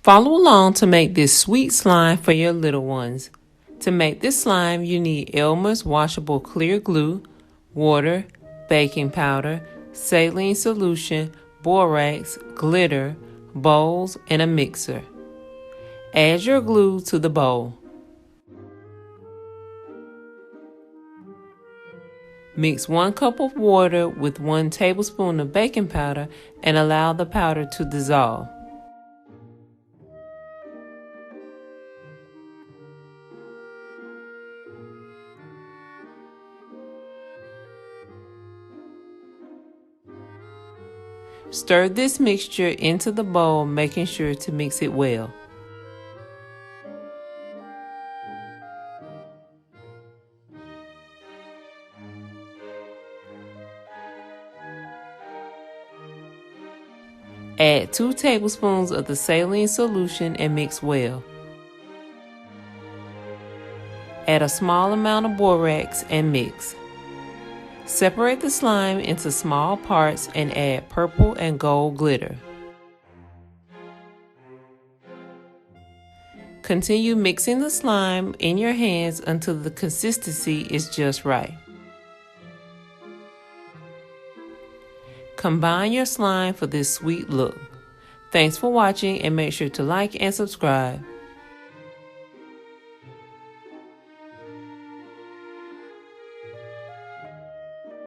Follow along to make this sweet slime for your little ones. To make this slime, you need Elmer's washable clear glue, water, baking powder, saline solution, borax, glitter, bowls, and a mixer. Add your glue to the bowl. Mix 1 cup of water with 1 tablespoon of baking powder and allow the powder to dissolve. Stir this mixture into the bowl, making sure to mix it well. Add 2 tablespoons of the saline solution and mix well. Add a small amount of borax and mix. Separate the slime into small parts and add purple and gold glitter. Continue mixing the slime in your hands until the consistency is just right. Combine your slime for this sweet look. Thanks for watching and make sure to like and subscribe.